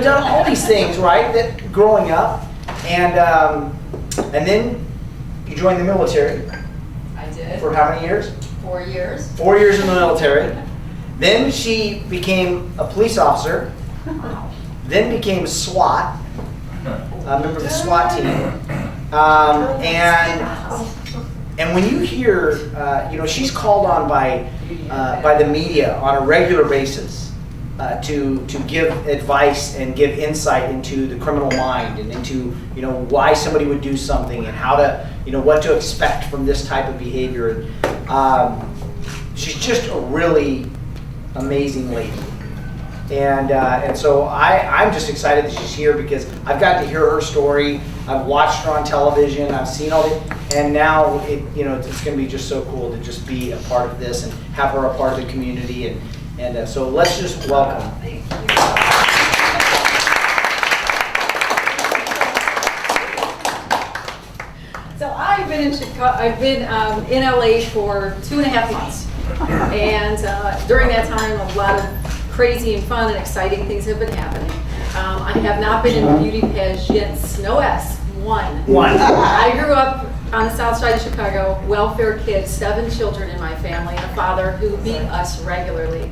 done all these things, right? That growing up, and then you joined the military. I did. For how many years? 4 years. 4 years in the military. Then she became a police officer. Then became a SWAT, a member of the SWAT team. And when you hear, she's called on by the media on a regular basis to give advice and give insight into the criminal mind and into why somebody would do something and how to what to expect from this type of behavior. She's just a really amazing lady. And so I'm just excited that she's here because I've got to hear her story. I've watched her on television. I've seen all the, and now it's going to be just so cool to just be a part of this and have her a part of the community. And so let's just welcome. Thank you. So I've been in Chicago. I've been in LA for 2.5 months, and during that time, a lot of crazy and fun and exciting things have been happening. I have not been in the beauty pageants, no S, one. I grew up on the south side of Chicago, welfare kid, 7 children in my family, and a father who beat us regularly.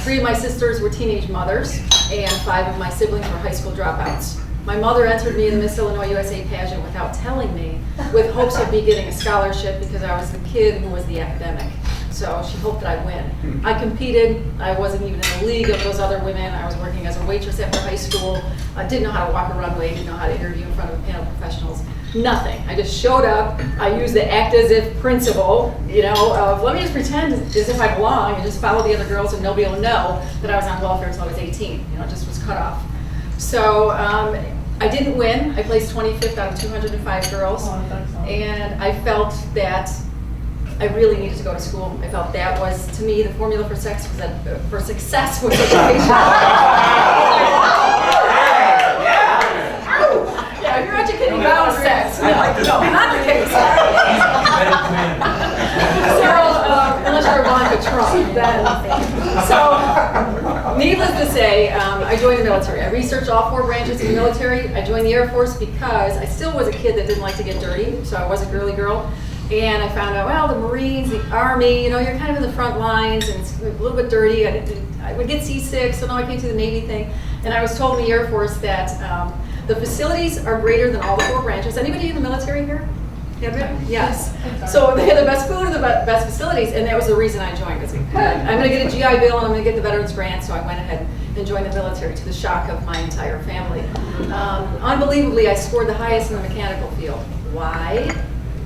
3 of my sisters were teenage mothers, and 5 of my siblings were high school dropouts. My mother entered me in the Miss Illinois USA pageant without telling me, with hopes of me getting a scholarship because I was the kid who was the academic. So she hoped that I'd win. I competed. I wasn't even in the league of those other women. I was working as a waitress after high school. I didn't know how to walk a runway, didn't know how to interview in front of a panel of professionals. Nothing. I just showed up. I used the act as if principle, of let me just pretend as if I belong and just follow the other girls and nobody will know that I was on welfare until I was 18. It just was cut off. So I didn't win. I placed 25th out of 205 girls. And I felt that I really needed to go to school. I felt that was, to me, the formula for success was education. Yeah, if you're educating about sex, no, not the case. So, unless you're Ivanka Trump, then. So, needless to say, I joined the military. I researched all 4 branches of the military. I joined the Air Force because I still was a kid that didn't like to get dirty, so I was a girly girl. And I found out, well, the Marines, the Army, you're kind of in the front lines, and it's a little bit dirty. I would get seasick, so now I came to the Navy thing. And I was told in the Air Force that the facilities are greater than all the 4 branches. Anybody in the military here? Yes. So they had the best food and the best facilities, and that was the reason I joined. Because I'm going to get a GI Bill and I'm going to get the Veterans Grant, so I went ahead and joined the military to the shock of my entire family. Unbelievably, I scored the highest in the mechanical field. Why?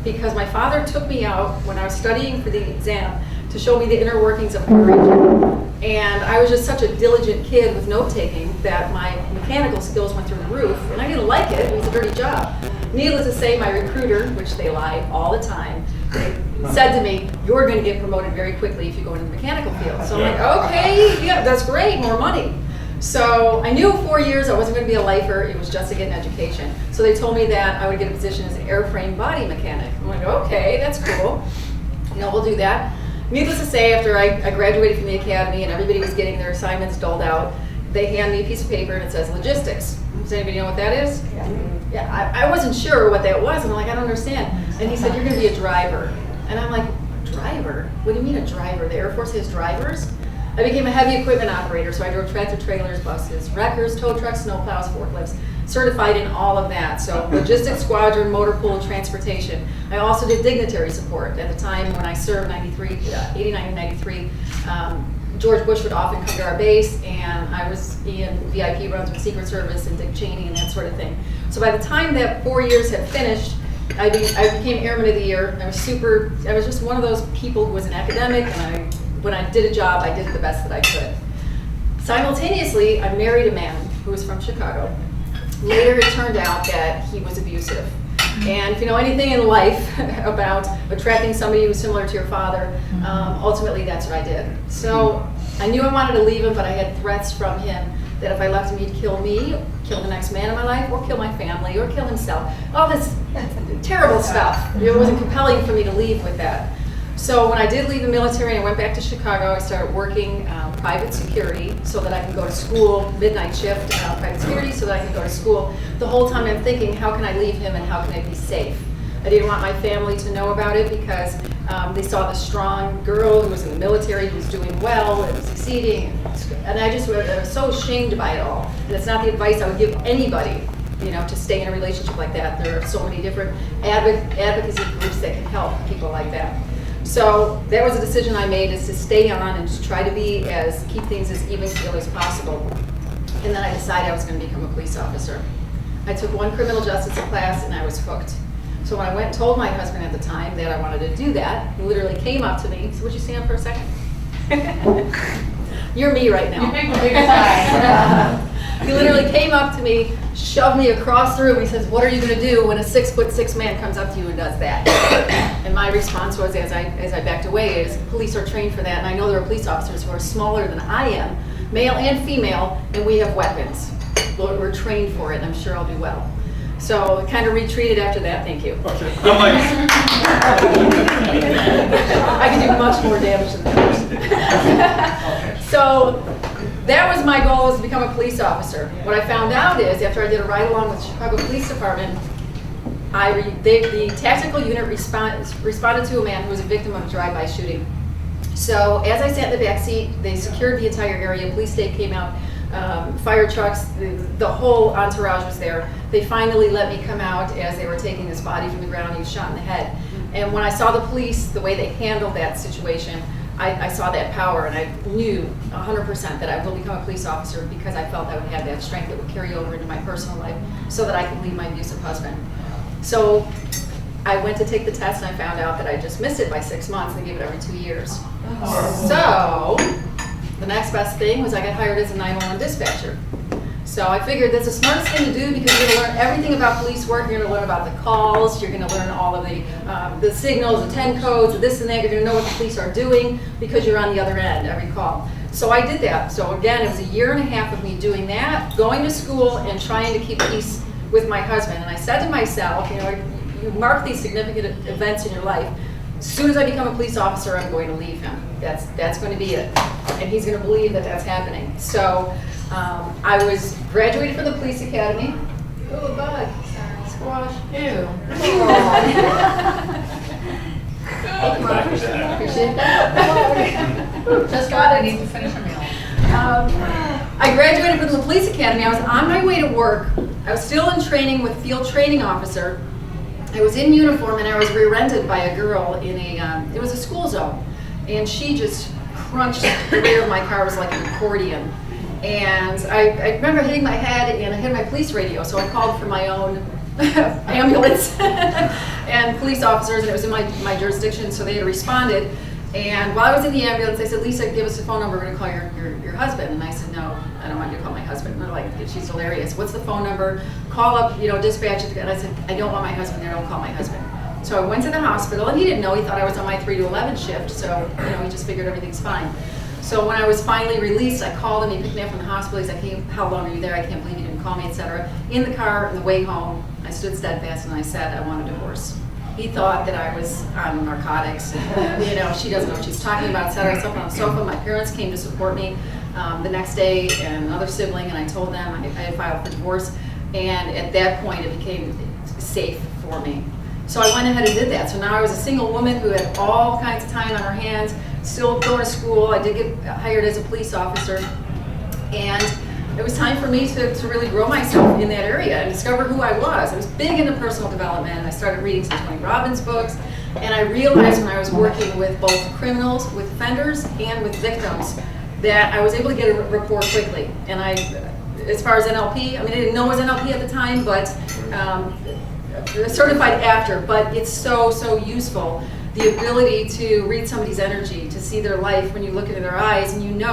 Because my father took me out when I was studying for the exam to show me the inner workings of a car engine. And I was just such a diligent kid with note-taking that my mechanical skills went through the roof, and I didn't like it. It was a dirty job. Needless to say, my recruiter, which they lie all the time, said to me, "You're going to get promoted very quickly if you go into the mechanical field." So I'm like, okay, yeah, that's great, more money. So I knew 4 years I wasn't going to be a lifer, it was just to get an education. So they told me that I would get a position as an airframe body mechanic. I'm like, okay, that's cool. We'll do that. Needless to say, after I graduated from the academy and everybody was getting their assignments doled out, they hand me a piece of paper and it says logistics. Does anybody know what that is? Yeah, I wasn't sure what that was, and I'm like, I don't understand. And he said, you're going to be a driver. And I'm like, driver? What do you mean a driver? The Air Force has drivers? I became a heavy equipment operator, so I drove tractor trailers, buses, wreckers, tow trucks, snowplows, forklifts, certified in all of that. So logistics, squadron, motor pool, transportation. I also did dignitary support. At the time when I served, 89 and 93, George Bush would often come to our base, and I was in VIP runs with Secret Service and Dick Cheney and that sort of thing. So by the time that 4 years had finished, I became Airman of the Year. I was just one of those people who was an academic, and when I did a job, I did it the best that I could. Simultaneously, I married a man who was from Chicago. Later, it turned out that he was abusive. And if you know anything in life about attracting somebody who's similar to your father, ultimately that's what I did. So I knew I wanted to leave him, but I had threats from him that if I left him, he'd kill me, kill the next man in my life, or kill my family, or kill himself. All this terrible stuff. It wasn't compelling for me to leave with that. So when I did leave the military and I went back to Chicago, I started working private security so that I can go to school, midnight shift, private security, so that I can go to school. The whole time I'm thinking, how can I leave him and how can I be safe? I didn't want my family to know about it because they saw the strong girl who was in the military, who was doing well and succeeding. And I was so ashamed by it all. And it's not the advice I would give anybody, you know, to stay in a relationship like that. There are so many different advocacy groups that can help people like that. So that was a decision I made, is to stay on and to try to keep things as even keel as possible. And then I decided I was going to become a police officer. I took one criminal justice class and I was hooked. So when I went and told my husband at the time that I wanted to do that, he literally came up to me. So would you stand up for a second? You're me right now. You picked the biggest eye. He literally came up to me, shoved me across the room. He says, "What are you going to do when a 6'6" man comes up to you and does that?" And my response was, as I backed away, is police are trained for that, and I know there are police officers who are smaller than I am, male and female, and we have weapons. We're trained for it, and I'm sure I'll do well. So I kind of retreated after that. Thank you. Okay. I can do much more damage than that. So that was my goal, was to become a police officer. What I found out is, after I did a ride along with the Chicago Police Department, the tactical unit responded to a man who was a victim of a drive-by shooting. So as I sat in the back seat, they secured the entire area. Police state came out, fire trucks, the whole entourage was there. They finally let me come out as they were taking this body from the ground. He was shot in the head. And when I saw the police, the way they handled that situation, I saw that power, and I knew 100% that I will become a police officer because I felt I would have that strength that would carry over into my personal life so that I could leave my abusive husband. So I went to take the test and I found out that I just missed it by 6 months. They give it every 2 years. So the next best thing was I got hired as a 911 dispatcher. So I figured that's the smartest thing to do because you're going to learn everything about police work. You're going to learn about the calls. You're going to learn all of the signals, the 10 codes, the this and that. You're going to know what the police are doing because you're on the other end every call. So I did that. So again, it was 1.5 years of me doing that, going to school and trying to keep peace with my husband. And I said to myself, you know, you mark these significant events in your life. As soon as I become a police officer, I'm going to leave him. That's going to be it. And he's going to believe that that's happening. So I was graduated from the police academy. Oh, bug. Squash. Ew. Appreciate that. Just got it. I need to finish a meal. I graduated from the police academy. I was on my way to work. I was still in training with field training officer. I was in uniform and I was rear-ended by a girl in it was a school zone. And she just crunched the rear of my car. It was like an accordion. And I remember hitting my head and I hit my police radio. So I called for my own ambulance and police officers, and it was in my jurisdiction, so they had responded. And while I was in the ambulance, they said, "Lisa, give us the phone number, we're gonna call your husband." And I said, "No, I don't want you to call my husband." And they're like, "She's hilarious. What's the phone number? Call up, dispatch." And I said, "I don't want my husband there, don't call my husband." So I went to the hospital, and he didn't know, he thought I was on my 3 to 11 shift, so he just figured everything's fine. So when I was finally released, I called him, he picked me up from the hospital, he's like, "How long are you there? I can't believe you didn't call me," etc. In the car, on the way home, I stood steadfast and I said, "I want a divorce." He thought that I was on narcotics, and, she doesn't know what she's talking about, etc. I slept on the sofa. My parents came to support me the next day, and another sibling, and I told them I had filed for divorce, and at that point it became safe for me. So I went ahead and did that. So now I was a single woman who had all kinds of time on her hands, still going to school. I did get hired as a police officer, and it was time for me to really grow myself in that area and discover who I was. I was big into personal development. I started reading some Tony Robbins books, and I realized when I was working with both criminals, with offenders, and with victims, that I was able to get a rapport quickly. And as far as NLP, I didn't know it was NLP at the time, but certified after, but it's so useful. The ability to read somebody's energy, to see their life when you look into their eyes, and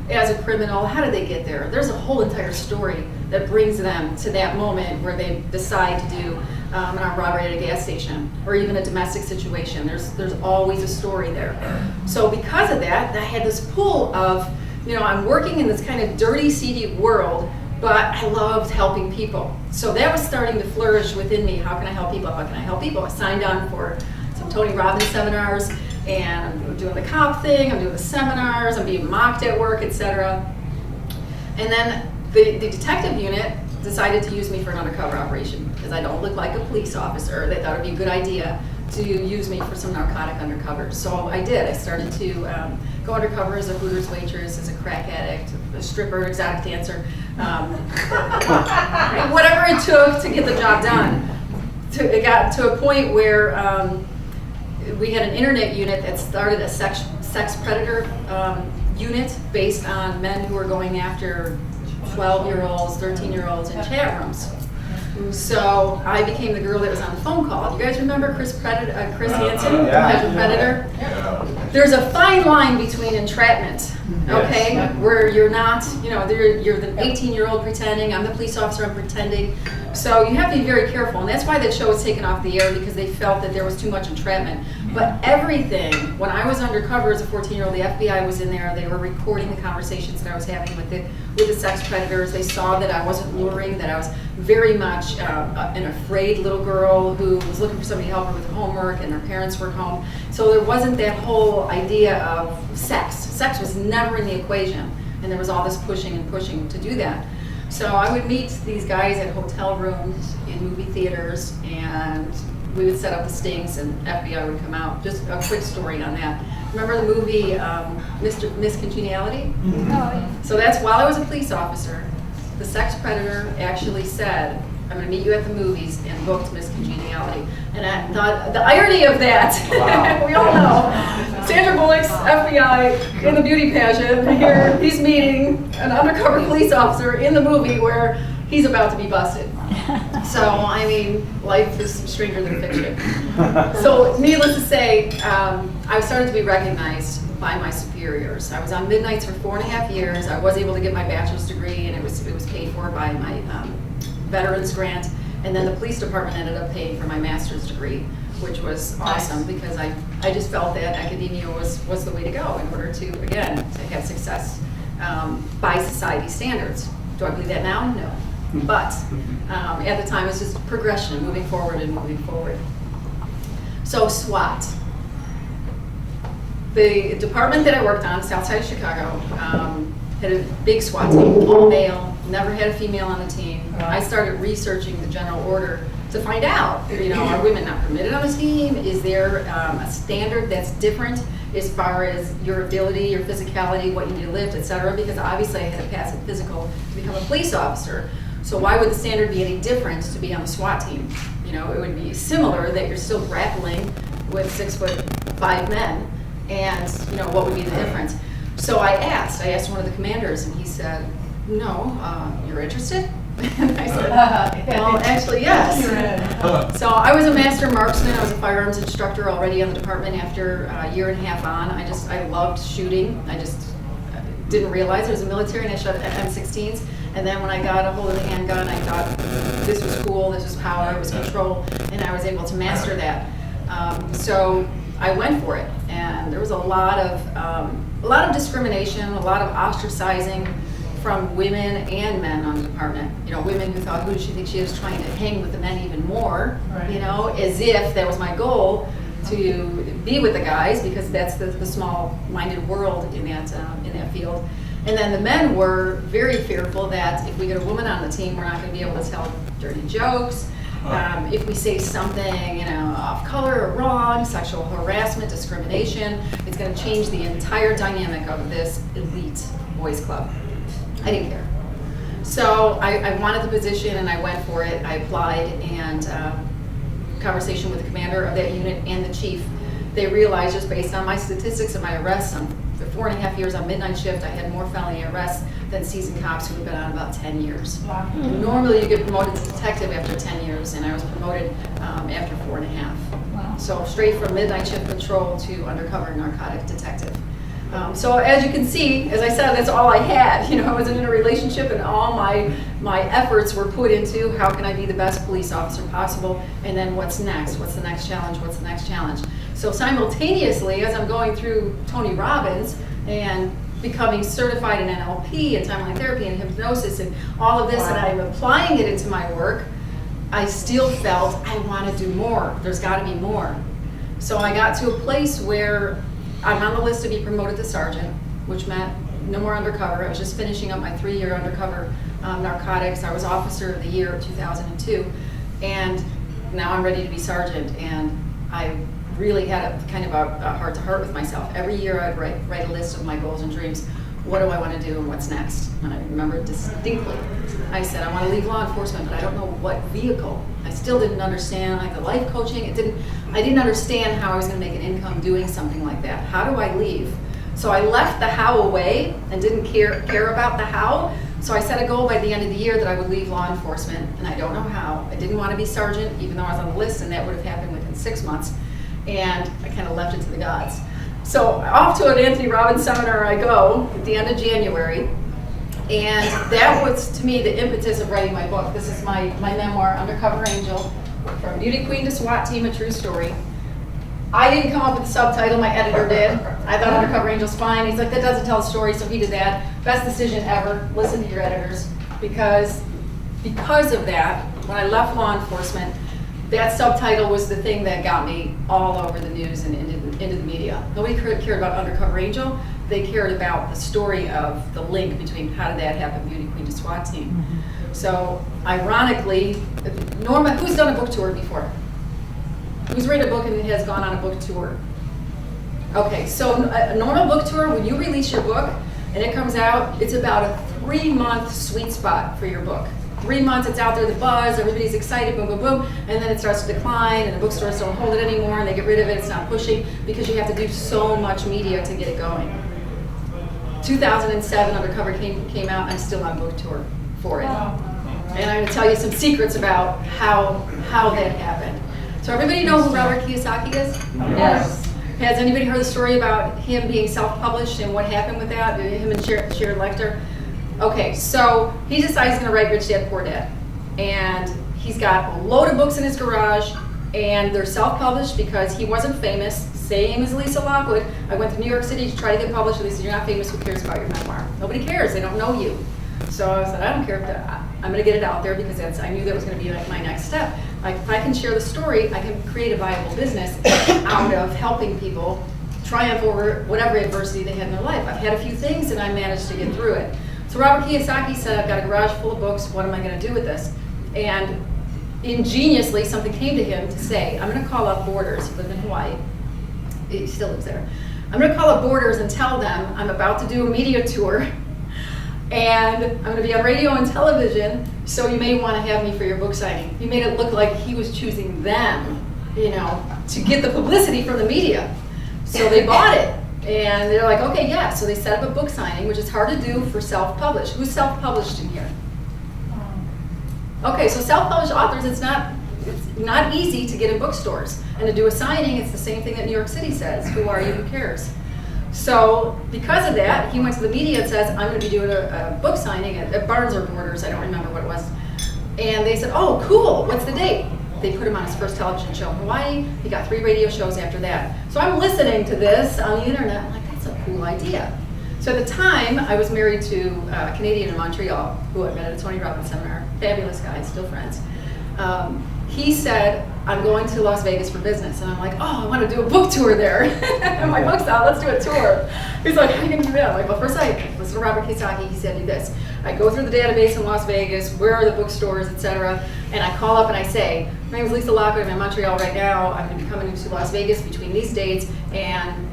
as a criminal, how did they get there? There's a whole entire story that brings them to that moment where they decide to do an armed robbery at a gas station, or even a domestic situation. There's always a story there. So because of that, I had this pull of, I'm working in this kind of dirty, seedy world, but I loved helping people. So that was starting to flourish within me. How can I help people? How can I help people? I signed on for some Tony Robbins seminars, and I'm doing the cop thing, I'm doing the seminars, I'm being mocked at work, etc. And then the detective unit decided to use me for an undercover operation because I don't look like a police officer. They thought it'd be a good idea to use me for some narcotic undercover. So I did. I started to go undercover as a Hooters waitress, as a crack addict, a stripper, exotic dancer, whatever it took to get the job done. It got to a point where we had an internet unit that started a sex predator unit based on men who were going after 12-year-olds, 13-year-olds in chat rooms. So I became the girl that was on the phone call. Do you guys remember Chris Hansen, Measure Predator? There's a fine line between entrapment, okay, Yes. where you're not, you're the 18-year-old pretending, I'm the police officer, I'm pretending. So you have to be very careful, and that's why that show was taken off the air, because they felt that there was too much entrapment. But everything, when I was undercover as a 14-year-old, the FBI was in there, they were recording the conversations that I was having with the sex predators. They saw that I wasn't luring, that I was very much an afraid little girl who was looking for somebody to help her with homework, and her parents were home. So there wasn't that whole idea of sex. Sex was never in the equation, and there was all this pushing and pushing to do that. So I would meet these guys at hotel rooms, in movie theaters, and we would set up the stings and FBI would come out. Just a quick story on that. Remember the movie Miss Congeniality? Oh, yeah. So that's while I was a police officer, the sex predator actually said, I'm going to meet you at the movies, and booked Miss Congeniality. And I thought, the irony of that, we all know, Sandra Bullock's FBI in the beauty pageant, and here he's meeting an undercover police officer in the movie where he's about to be busted. So, I mean, life is stranger than fiction. So, needless to say, I started to be recognized by my superiors. I was on midnights for 4.5 years. I was able to get my bachelor's degree, and it was paid for by my veterans grant. And then the police department ended up paying for my master's degree, which was awesome because I just felt that academia was the way to go in order to, again, to have success by society standards. Do I believe that now? No. But at the time, it's just progression, moving forward and moving forward. So SWAT. The department that I worked on, south side of Chicago, had a big SWAT team, all male, never had a female on the team. I started researching the general order to find out, are women not permitted on the team? Is there a standard that's different as far as your ability, your physicality, what you need to lift, et cetera? Because obviously I had to pass a physical to become a police officer. So why would the standard be any different to be on the SWAT team? It would be similar that you're still grappling with 6'5" men, and what would be the difference? So I asked one of the commanders, and he said, no, you're interested? And I said, well, actually, yes. So I was a master marksman. I was a firearms instructor already on the department after a year and a half on. I loved shooting. I just didn't realize it was a military, and I shot M16s. And then when I got a hold of the handgun, I thought this was cool, this was power, it was control, and I was able to master that. So I went for it, and there was a lot of discrimination, a lot of ostracizing from women and men on the department. Women who thought, who does she think she is, trying to hang with the men even more, as if that was my goal, to be with the guys, because that's the small-minded world in that field. And then the men were very fearful that if we get a woman on the team, we're not going to be able to tell dirty jokes. If we say something, off color or wrong, sexual harassment, discrimination, it's going to change the entire dynamic of this elite boys club. I didn't care. So I wanted the position, and I went for it. I applied, and conversation with the commander of that unit and the chief, they realized, just based on my statistics and my arrests, the 4.5 years on midnight shift, I had more felony arrests than seasoned cops who had been on about 10 years. Wow. Normally you get promoted to detective after 10 years, and I was promoted after 4.5. Wow. So straight from midnight shift patrol to undercover narcotic detective. So as you can see, as I said, that's all I had. I wasn't in a relationship, and all my efforts were put into how can I be the best police officer possible, and then what's next? What's the next challenge? What's the next challenge? So simultaneously, as I'm going through Tony Robbins and becoming certified in NLP and timeline therapy and hypnosis and all of this, and I'm applying it into my work, I still felt I want to do more. There's got to be more. So I got to a place where I'm on the list to be promoted to sergeant, which meant no more undercover. I was just finishing up my 3-year undercover narcotics. I was officer of the year of 2002, and now I'm ready to be sergeant. And I really had a kind of a heart-to-heart with myself. Every year I'd write a list of my goals and dreams. What do I want to do and what's next? And I remember distinctly, I said, I want to leave law enforcement, but I don't know what vehicle. I still didn't understand, like the life coaching, I didn't understand how I was going to make an income doing something like that. How do I leave? So I left the how away and didn't care about the how. So I set a goal by the end of the year that I would leave law enforcement, and I don't know how. I didn't want to be sergeant, even though I was on the list, and that would have happened within 6 months. And I kind of left it to the gods. So off to an Anthony Robbins seminar I go at the end of January, and that was to me the impetus of writing my book. This is my memoir, Undercover Angel, From Beauty Queen to SWAT Team, A True Story. I didn't come up with the subtitle, my editor did. I thought Undercover Angel's fine. He's like, that doesn't tell a story, so he did that. Best decision ever, listen to your editors. Because of that, when I left law enforcement, that subtitle was the thing that got me all over the news and into the media. Nobody cared about Undercover Angel. They cared about the story of the link between how did that happen, Beauty Queen to SWAT Team. Mm-hmm. So, ironically, Norma, who's done a book tour before? Who's read a book and has gone on a book tour? Okay, so a normal book tour, when you release your book and it comes out, it's about a 3-month sweet spot for your book. 3 months, it's out there, the buzz, everybody's excited, boom, boom, boom, and then it starts to decline, and the bookstores don't hold it anymore, and they get rid of it, it's not pushing, because you have to do so much media to get it going. 2007, Undercover came out, I'm still on book tour for it. And I'm going to tell you some secrets about how that happened. So everybody know who Robert Kiyosaki is? Yes. Has anybody heard the story about him being self-published and what happened with that, him and Sharon Lecter? Okay, so he decides he's going to write Rich Dad, Poor Dad. And he's got a load of books in his garage, and they're self-published because he wasn't famous. Same as Lisa Lockwood. I went to New York City to try to get published, and they said, you're not famous, who cares about your memoir? Nobody cares, they don't know you. So I said, I don't care, I'm going to get it out there because I knew that was going to be like my next step. Like, if I can share the story, I can create a viable business out of helping people triumph over whatever adversity they had in their life. I've had a few things, and I managed to get through it. So Robert Kiyosaki said, I've got a garage full of books, what am I going to do with this? And ingeniously, something came to him to say, I'm going to call up Borders, he lived in Hawaii, he still lives there. I'm going to call up Borders and tell them I'm about to do a media tour, and I'm going to be on radio and television, so you may want to have me for your book signing. He made it look like he was choosing them, to get the publicity from the media. So they bought it. And they're like, okay, yeah. So they set up a book signing, which is hard to do for self-published. Who's self-published in here? Okay, so self-published authors, it's not easy to get in bookstores. And to do a signing, it's the same thing that New York City says. Who are you? Who cares? So because of that, he went to the media and says, I'm going to be doing a book signing at Barnes or Borders. I don't remember what it was. And they said, oh, cool. What's the date? They put him on his first television show in Hawaii. He got 3 radio shows after that. So I'm listening to this on the internet. I'm like, that's a cool idea. So at the time, I was married to a Canadian in Montreal who I met at a Tony Robbins seminar. Fabulous guy, still friends. He said, I'm going to Las Vegas for business. And I'm like, oh, I want to do a book tour there. And my book's out, let's do a tour. He's like, how are you going to do that? I'm like, well, first I listen to Robert Kiyosaki. He said, do this. I go through the database in Las Vegas, where are the bookstores, etc. And I call up and I say, my name is Lisa Lockwood, I'm in Montreal right now. I'm going to be coming to Las Vegas between these dates, and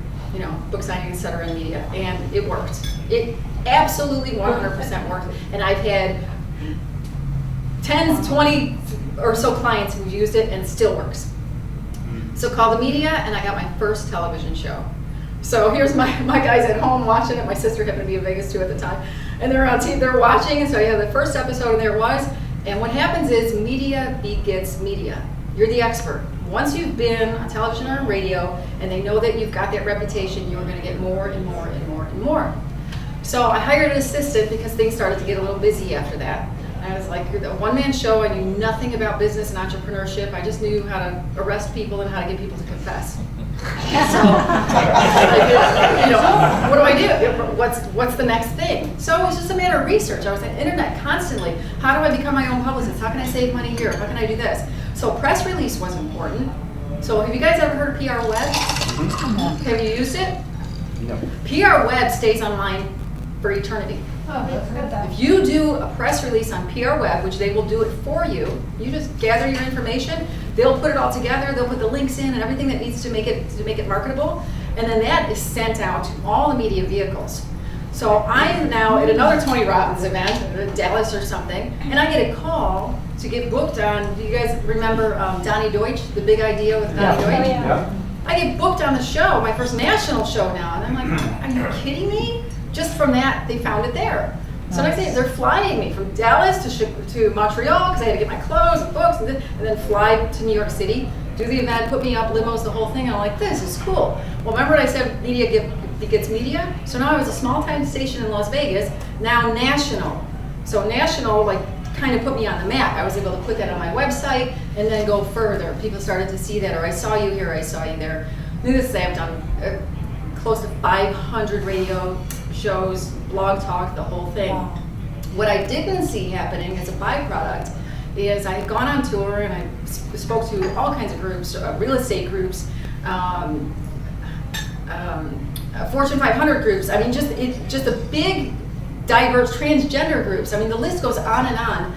book signing, etc. in media. And it worked. It absolutely 100% worked. And I've had 10, 20 or so clients who've used it, and it still works. So call the media, and I got my first television show. So here's my guys at home watching it. My sister happened to be in Vegas too at the time. And they're on TV, they're watching, and so I have the first episode, and there it was. And what happens is media begets media. You're the expert. Once you've been on television or on radio, and they know that you've got that reputation, you're going to get more and more and more and more. So I hired an assistant because things started to get a little busy after that. I was like, you're a one-man show. I knew nothing about business and entrepreneurship. I just knew how to arrest people and how to get people to confess. So, what do I do? What's the next thing? So it was just a matter of research. I was on the internet constantly. How do I become my own publicist? How can I save money here? How can I do this? So press release was important. So have you guys ever heard of PR Web? Have you used it? No. PR Web stays online for eternity. Oh, that's good then. If you do a press release on PR Web, which they will do it for you, you just gather your information, they'll put it all together, they'll put the links in and everything that needs to make it marketable, and then that is sent out to all the media vehicles. So I'm now at another Tony Robbins event, in Dallas or something, and I get a call to get booked on, do you guys remember Donnie Deutsch, The Big Idea with Donnie Deutsch? Yeah. I get booked on the show, my first national show now, and I'm like, are you kidding me? Just from that, they found it there. So next thing, they're flying me from Dallas to Montreal, because I had to get my clothes and books, and then fly to New York City, do the event, put me up, limos, the whole thing, and I'm like, this is cool. Well, remember what I said, media gets media? So now I was a small-time station in Las Vegas, now national. So national, like, kind of put me on the map. I was able to put that on my website and then go further. People started to see that, or I saw you here, I saw you there. Needless to say, I've done close to 500 radio shows, blog talk, the whole thing. Wow. What I didn't see happening as a byproduct is I had gone on tour and I spoke to all kinds of groups, real estate groups, Fortune 500 groups. I mean, just a big, diverse transgender groups. I mean, the list goes on and on.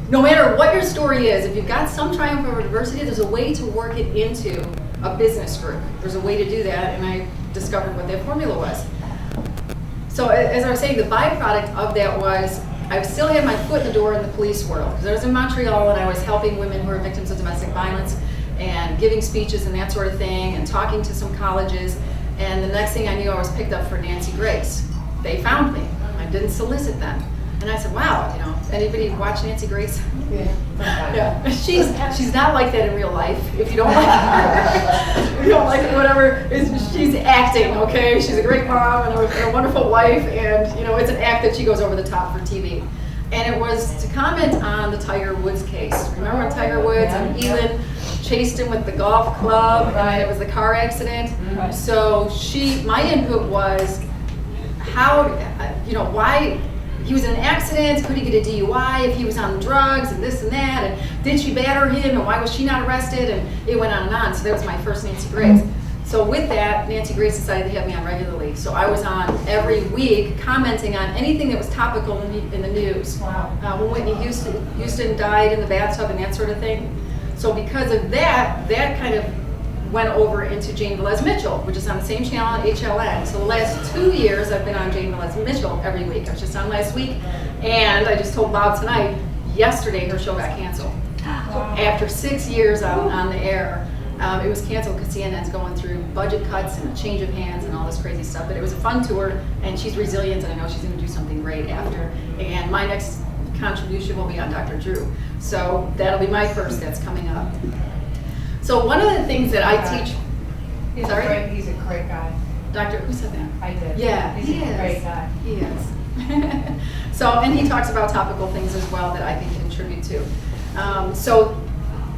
No matter what your story is, if you've got some triumph over diversity, there's a way to work it into a business group. There's a way to do that, and I discovered what that formula was. So as I was saying, the byproduct of that was I still had my foot in the door in the police world, because I was in Montreal and I was helping women who are victims of domestic violence and giving speeches and that sort of thing and talking to some colleges. And the next thing I knew, I was picked up for Nancy Grace. They found me. I didn't solicit them. And I said, wow, you know, anybody watch Nancy Grace? Yeah. She's not like that in real life. If you don't like her, if you don't like her, whatever, she's acting, okay? She's a great mom and a wonderful wife, and you know, it's an act that she goes over the top for TV. And it was to comment on the Tiger Woods case. Remember when Tiger Woods and Elin chased him with the golf club, and it was the car accident? Right. So my input was, how, you know, why, he was in an accident, could he get a DUI if he was on drugs and this and that, and did she batter him and why was she not arrested, and it went on and on. So that was my first Nancy Grace. So with that, Nancy Grace decided to have me on regularly. So I was on every week commenting on anything that was topical in the news. Wow. When Whitney Houston died in the bathtub and that sort of thing. So because of that, that kind of went over into Jane Velez Mitchell, which is on the same channel, HLN. So the last 2 years I've been on Jane Velez Mitchell every week. I was just on last week, and I just told Bob tonight, yesterday her show got canceled. Wow. After 6 years on the air, it was canceled because CNN's going through budget cuts and a change of hands and all this crazy stuff. But it was a fun tour, and she's resilient, and I know she's going to do something great after. And my next contribution will be on Dr. Drew. So that'll be my first that's coming up. So one of the things that I teach, He's sorry? he's a great guy. Dr. Who said that? I did. Yeah, He's he a is. great guy. He is. So, and he talks about topical things as well that I can contribute to. So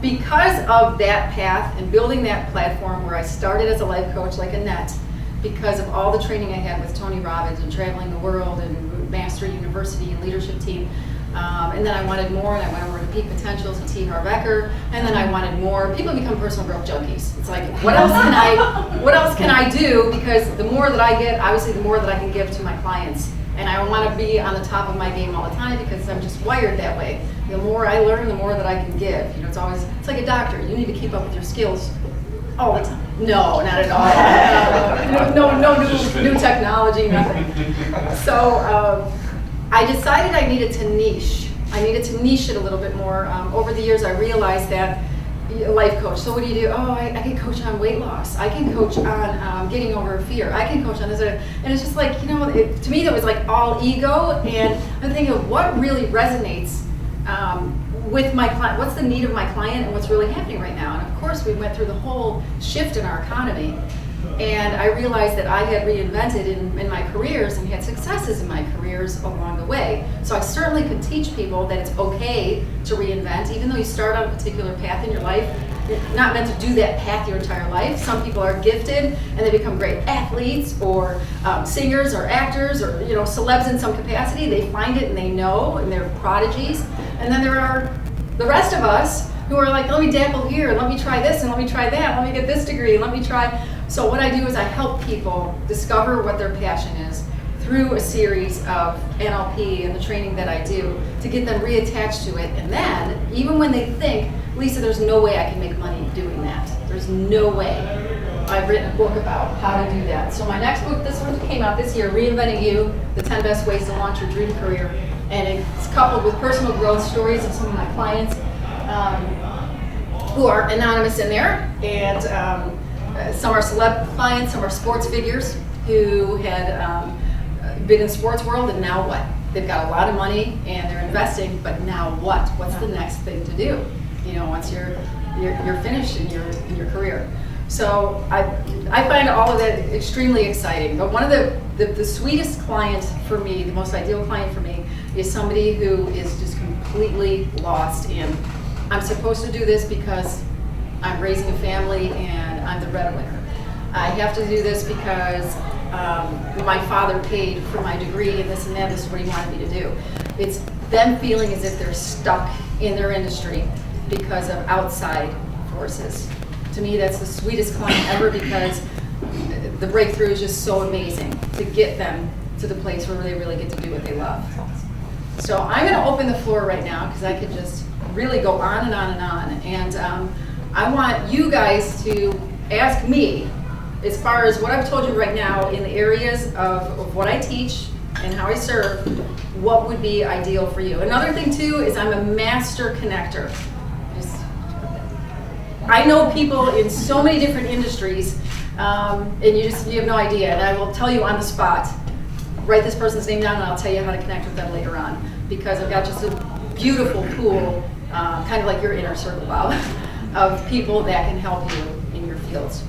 because of that path and building that platform where I started as a life coach like Annette, because of all the training I had with Tony Robbins and traveling the world and Master University and leadership team, and then I wanted more, and I went over to Peak Potentials and T. Harv Eker, and then I wanted more. People become personal growth junkies. It's like, what else can I do? Because the more that I get, obviously the more that I can give to my clients. And I want to be on the top of my game all the time because I'm just wired that way. The more I learn, the more that I can give. You know, it's like a doctor. You need to keep up with your skills all the time. No, not at all. No new technology, nothing. So I decided I needed to niche. I needed to niche it a little bit more. Over the years, I realized that life coach. So what do you do? Oh, I can coach on weight loss. I can coach on getting over fear. I can coach on this. And it's just like, you know, to me that was like all ego. And I'm thinking of what really resonates with my client. What's the need of my client and what's really happening right now? And of course, we went through the whole shift in our economy. And I realized that I had reinvented in my careers and had successes in my careers along the way. So I certainly could teach people that it's okay to reinvent, even though you start on a particular path in your life. You're not meant to do that path your entire life. Some people are gifted and they become great athletes or singers or actors or, you know, celebs in some capacity. They find it and they know, and they're prodigies. And then there are the rest of us who are like, let me dabble here, let me try this, and let me try that, let me get this degree, let me try. So what I do is I help people discover what their passion is through a series of NLP and the training that I do to get them reattached to it. And then, even when they think, Lisa, there's no way I can make money doing that. There's no way. I've written a book about how to do that. So my next book, this one came out this year, Reinventing You, the 10 Best Ways to Launch Your Dream Career. And it's coupled with personal growth stories of some of my clients who are anonymous in there. And some are celeb clients, some are sports figures who had been in sports world, and now what? They've got a lot of money and they're investing, but now what? What's the next thing to do? You know, once you're finished in your career. So I find all of that extremely exciting. But one of the sweetest clients for me, the most ideal client for me, is somebody who is just completely lost in, I'm supposed to do this because I'm raising a family and I'm the breadwinner. I have to do this because my father paid for my degree and this and that, this is what he wanted me to do. It's them feeling as if they're stuck in their industry because of outside forces. To me, that's the sweetest client ever because the breakthrough is just so amazing to get them to the place where they really get to do what they love. So I'm going to open the floor right now because I could just really go on and on and on. And I want you guys to ask me, as far as what I've told you right now in the areas of what I teach and how I serve, what would be ideal for you. Another thing too is I'm a master connector. I know people in so many different industries, and you have no idea. And I will tell you on the spot, write this person's name down and I'll tell you how to connect with them later on. Because I've got just a beautiful pool, kind of like your inner circle, Bob, of people that can help you in your fields.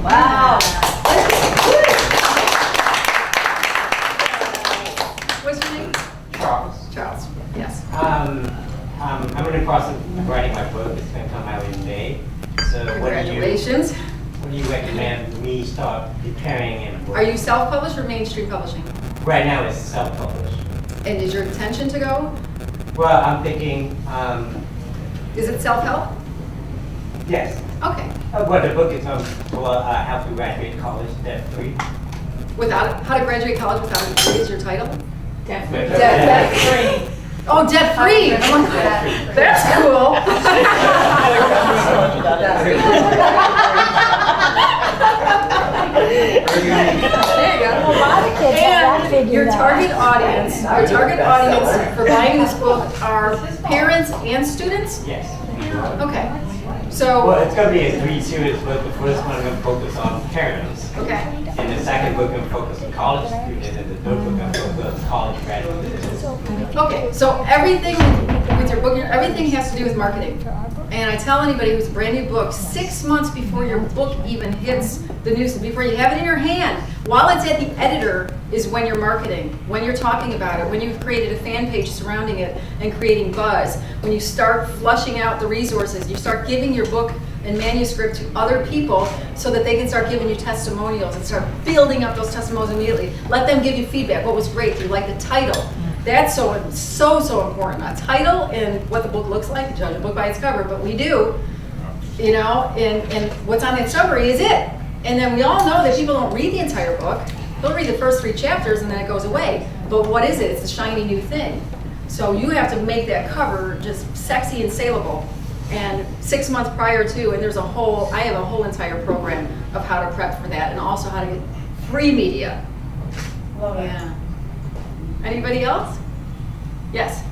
Wow. What's your name? Charles. Charles, yes. I'm in the process of writing my book. It's going to come out in May. So Congratulations. what do you recommend me start preparing in a book? Are you self-published or mainstream publishing? Right now it's self-published. And is your intention to go? Well, I'm thinking, Is it self-help? yes. Okay. Well, the book is on how to graduate college debt-free. How to graduate college without a degree is your title? Debt-free. Oh, debt-free. Oh my God. That's cool. There you go. A lot of kids have that figured Your out. target audience for buying this book are parents and students? Yes. Okay. So, Well, it's going to be a 3-series book. The first one I'm going to focus on parents. okay. And the second book I'm going to focus on college students. And the third book I'm going to focus on college graduates. Okay, so everything with your book, everything has to do with marketing. And I tell anybody who's a brand new book, 6 months before your book even hits the news, before you have it in your hand, while it's at the editor, is when you're marketing, when you're talking about it, when you've created a fan page surrounding it and creating buzz, when you start flushing out the resources, you start giving your book and manuscript to other people so that they can start giving you testimonials and start building up those testimonials immediately. Let them give you feedback. What was great? Do you like the title? That's so important. A title and what the book looks like, judge a book by its cover, but we do, you know, and what's on that summary is it. And then we all know that people don't read the entire book. They'll read the first 3 chapters and then it goes away. But what is it? It's a shiny new thing. So you have to make that cover just sexy and saleable. And 6 months prior to, and I have a whole entire program of how to prep for that and also how to get free media. Love it. Yeah. Anybody else? Yes.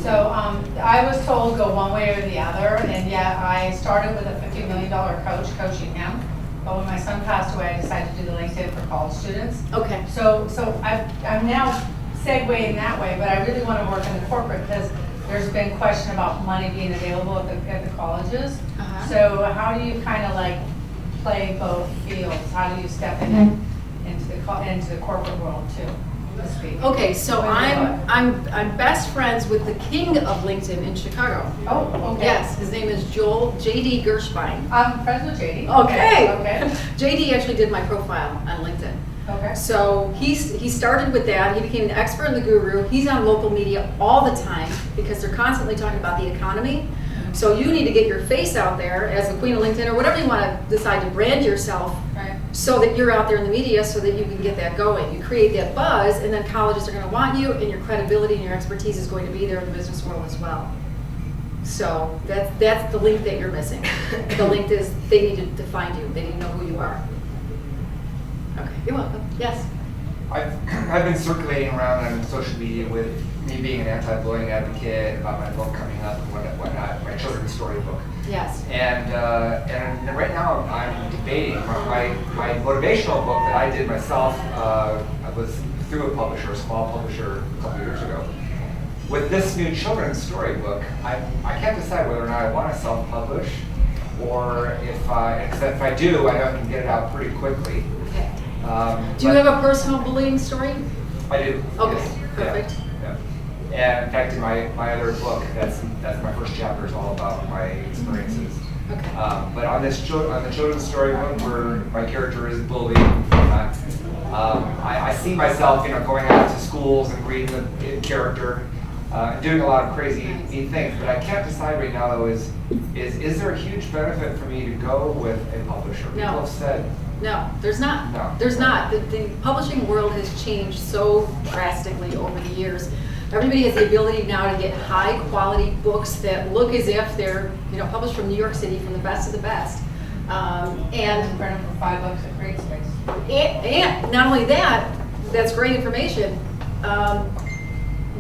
So I was told go one way or the other, and yet I started with a $50 million coach coaching him. But when my son passed away, I decided to do the LinkedIn for college students. Okay. So I'm now segueing that way, but I really want to work in the corporate because there's been question about money being available at the colleges. Uh-huh. So how do you kind of like play both fields? How do you step into the corporate world too, to speak? Okay, so I'm best friends with the king of LinkedIn in Chicago. Oh, okay. Yes, his name is J.D. Gershbein. I'm friends with JD. Okay. Okay. JD actually did my profile on LinkedIn. Okay. So he started with that. He became an expert in the guru. He's on local media all the time because they're constantly talking about the economy. So you need to get your face out there as the queen of LinkedIn or whatever you want to decide to brand yourself, Right. so that you're out there in the media so that you can get that going. You create that buzz, and then colleges are going to want you, and your credibility and your expertise is going to be there in the business world as well. So that's the link that you're missing. The link is they need to find you. They need to know who you are. Okay, you're welcome. Yes. I've been circulating around on social media with me being an anti-bullying advocate about my book coming up and whatnot, my children's story book. Yes. And right now I'm debating my motivational book that I did myself. I was through a publisher, a small publisher, a couple years ago. With this new children's story book, I can't decide whether or not I want to self-publish, or if I do, I know I can get it out pretty quickly. Okay. Do you have a personal bullying story? I do. Okay, Yes. perfect. Yeah. And in fact, in my other book, that's my first chapter is all about my experiences. Okay. But on the children's story book, where my character is bullied, I see myself, going out to schools and reading the character, doing a lot of crazy neat things. But I can't decide right now though is there a huge benefit for me to go with a publisher? No. People have said. No, there's not. No. There's not. The publishing world has changed so drastically over the years. Everybody has the ability now to get high quality books that look as if they're published from New York City, from the best of the best. And print them for $5 at Great Space. And not only that, that's great information.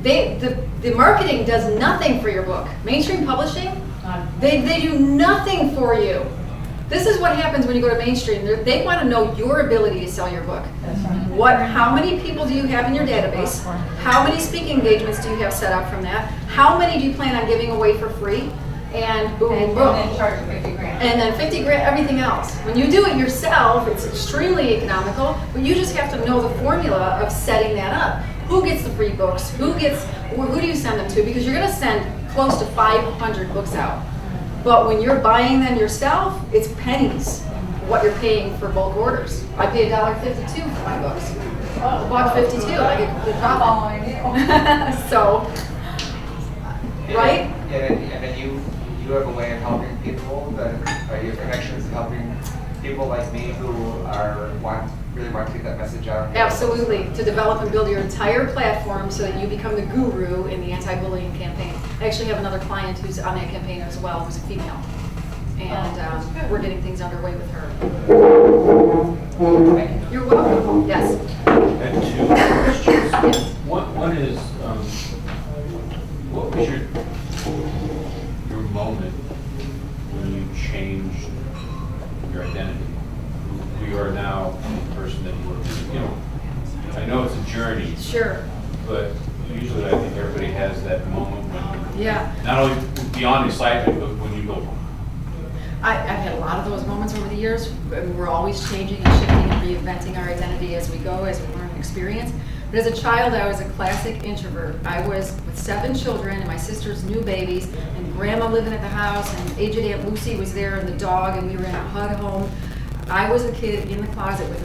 The marketing does nothing for your book. Mainstream publishing, they do nothing for you. This is what happens when you go to mainstream. They want to know your ability to sell your book. That's right. How many people do you have in your database? How many speaking engagements do you have set up from that? How many do you plan on giving away for free? And boom, And boom. then charge $50,000. And then 50 grand, everything else. When you do it yourself, it's extremely economical, but you just have to know the formula of setting that up. Who gets the free books? Who do you send them to? Because you're going to send close to 500 books out. But when you're buying them yourself, it's pennies what you're paying for bulk orders. I pay $1.52 for my books. $1.52, I get the profit. So, right? And then you have a way of helping people, your connections of helping people like me who really want to get that message out. Absolutely, to develop and build your entire platform so that you become the guru in the anti-bullying campaign. I actually have another client who's on that campaign as well, who's a female. And we're getting things underway with her. Thank you. You're welcome. Yes. I have two questions. Yes. One is, what was your moment when you changed your identity? Who you are now, the person that you were. I know it's a journey, Sure. but usually I think everybody has that moment when, Yeah. not only beyond excitement, but when you go, I've had a lot of those moments over the years. We're always changing and shifting and reinventing our identity as we go, as we learn and experience. But as a child, I was a classic introvert. I was with 7 children and my sister's new babies and grandma living at the house and aged Aunt Lucy was there and the dog and we were in a HUD home. I was a kid in the closet with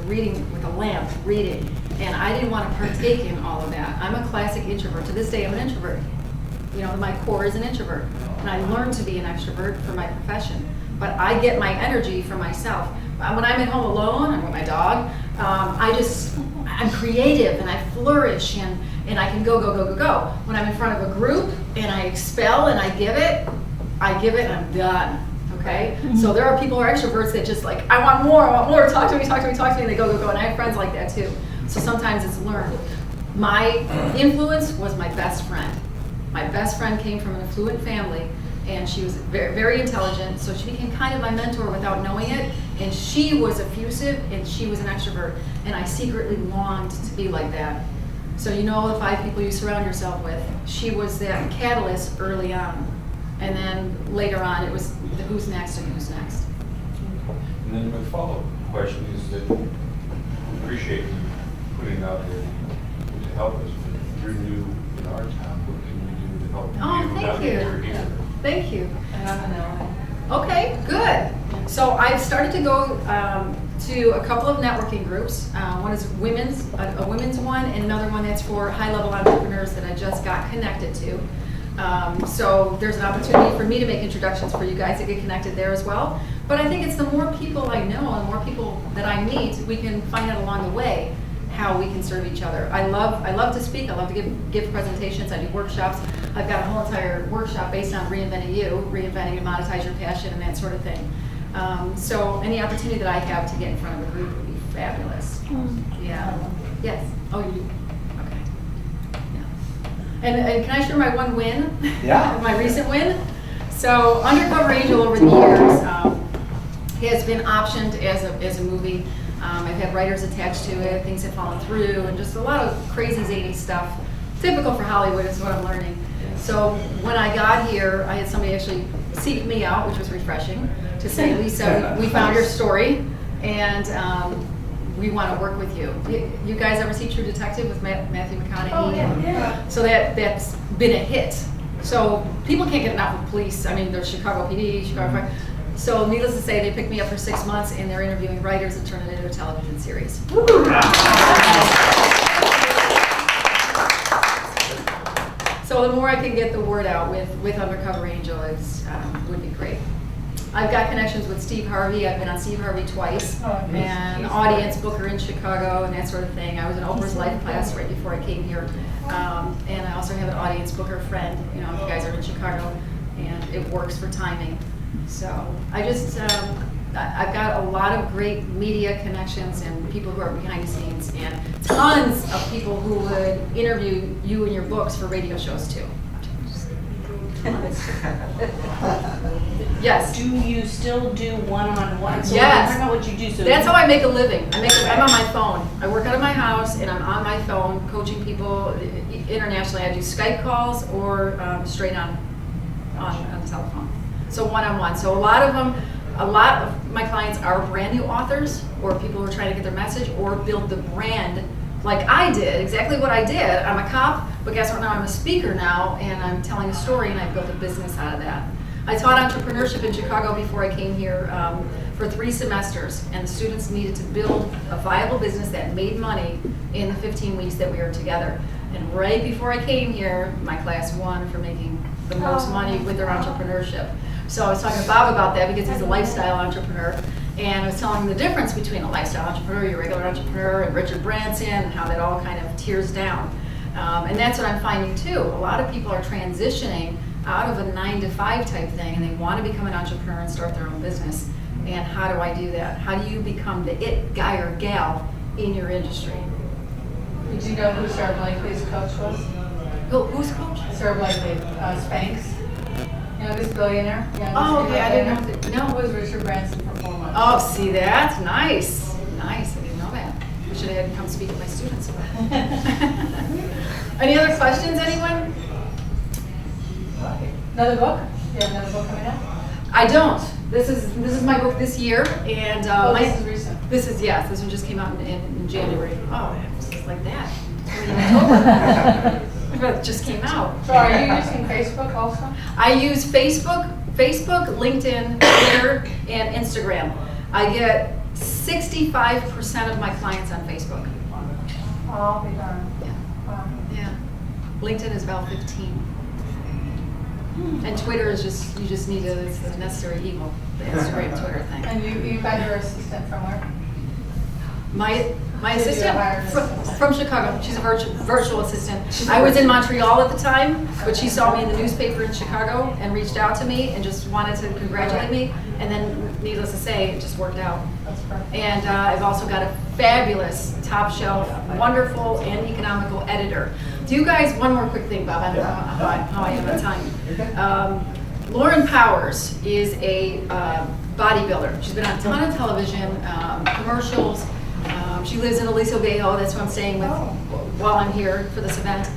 a lamp, reading, and I didn't want to partake in all of that. I'm a classic introvert. To this day, I'm an introvert. My core is an introvert, and I learned to be an extrovert for my profession. But I get my energy from myself. When I'm at home alone, I'm with my dog, I'm creative and I flourish and I can go. When I'm in front of a group and I expel and I give it and I'm done. Okay? So there are people who are extroverts that just like, I want more, talk to me, and they go, and I have friends like that too. So sometimes it's learned. My influence was my best friend. My best friend came from an affluent family and she was very, very intelligent, so she became kind of my mentor without knowing it, and she was effusive and she was an extrovert, and I secretly longed to be like that. So the 5 people you surround yourself with, she was that catalyst early on. And then later on, it was the who's next and who's next. and then my follow-up question is that we appreciate you putting out there to help us, but you're new in our town, what can we do to help Oh, you thank now that you. you're here? Thank you. And I'm an LA. Okay, good. So I've started to go to a couple of networking groups. One is a women's one, and another one that's for high-level entrepreneurs that I just got connected to. So there's an opportunity for me to make introductions for you guys to get connected there as well. But I think it's the more people I know and the more people that I meet, we can find out along the way how we can serve each other. I love to speak. I love to give presentations. I do workshops. I've got a whole entire workshop based on reinventing and monetize your passion and that sort of thing. So any opportunity that I have to get in front of a group would be fabulous. Yeah. Yes. Oh, you do? Okay. Yeah. And can I share my one win? Yeah. My recent win? So Undercover Angel over the years has been optioned as a movie. I've had writers attached to it, things have fallen through, and just a lot of crazy zany stuff. Typical for Hollywood is what I'm learning. So when I got here, I had somebody actually seek me out, which was refreshing, to say, Lisa, we found your story, and we want to work with you. You guys ever see True Detective with Matthew McConaughey? Oh, yeah. So that's been a hit. So people can't get enough of police. I mean, there's Chicago PD, Chicago Fire. So needless to say, they picked me up for 6 months, and they're interviewing writers and turning it into a television series. So the more I can get the word out with Undercover Angel would be great. I've got connections with Steve Harvey. I've been on Steve Harvey twice, and audience booker in Chicago and that sort of thing. I was in Oprah's Life class right before I came here, and I also have an audience booker friend. You know, if you guys are in Chicago, and it works for timing. So I just, I've got a lot of great media connections and people who are behind the scenes, and tons of people who would interview you and your books for radio shows too. Yes. Do you still do one-on-one? So Yes. I don't know what you do. So That's how I make a living. I'm on my phone. I work out of my house and I'm on my phone coaching people internationally. I do Skype calls or straight on the telephone. So one-on-one. So a lot of my clients are brand new authors or people who are trying to get their message or build the brand like I did, exactly what I did. I'm a cop, but guess what, now I'm a speaker now and I'm telling a story and I built a business out of that. I taught entrepreneurship in Chicago before I came here for 3 semesters, and the students needed to build a viable business that made money in the 15 weeks that we were together. And right before I came here, my class won for making the most money with their entrepreneurship. So I was talking to Bob about that because he's a lifestyle entrepreneur, and I was telling him the difference between a lifestyle entrepreneur, your regular entrepreneur, and Richard Branson, and how that all kind of tears down. And that's what I'm finding too. A lot of people are transitioning out of a 9-to-5 type thing, and they want to become an entrepreneur and start their own business. And how do I do that? How do you become the it guy or gal in your industry? Did you know who Sarah Blakely's coach was? Who's coach? Sarah Blakely, Spanx. You know this billionaire? Oh, okay, I didn't know. No, it was Richard Branson for 4 months. Oh, see that? Nice. Nice. I didn't know that. I should have had him come speak to my students. Any other questions, anyone? Another book? You have another book coming out? I don't. This is my book this year, and This is recent. Yes, this one just came out in January. Oh, it's just like that. It just came out. So are you using Facebook also? I use Facebook, LinkedIn, Twitter, and Instagram. I get 65% of my clients on Facebook. Oh, I'll be darned. Yeah. Wow. Yeah. LinkedIn is about 15. And Twitter is just, you just need it's the necessary evil, the Instagram, Twitter thing. And you got your assistant from where? My Did you assistant hire an assistant? from Chicago. She's a virtual assistant. I was in Montreal at the time, but she saw me in the newspaper in Chicago and reached out to me and just wanted to congratulate me. And then, needless to say, it just worked out. That's perfect. And I've also got a fabulous, top shelf, wonderful, and economical editor. Do you guys, one more quick thing, Bob, I don't know how I am on time. Lauren Powers is a bodybuilder. She's been on a ton of television, commercials. She lives in Aliso Viejo, that's who I'm staying with while I'm here for this event.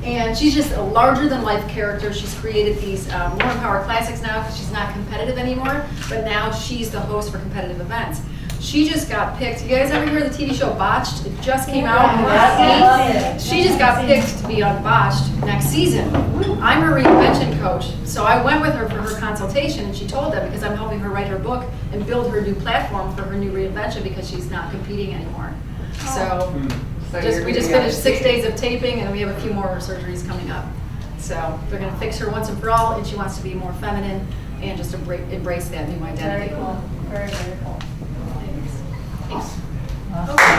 And she's just a larger-than-life character. She's created these Lauren Power Classics now because she's not competitive anymore, but now she's the host for competitive events. She just got picked. You guys ever hear the TV show Botched? It just came out in the last week. She just got picked to be on Botched next season. I'm her reinvention coach. So I went with her for her consultation, and she told them, because I'm helping her write her book and build her new platform for her new reinvention, because she's not competing anymore. So we just finished 6 days of taping, and we have a few more surgeries coming up. So they're going to fix her once and for all, and she wants to be more feminine and just embrace that new identity. Very cool, very, very cool. Thanks. Okay.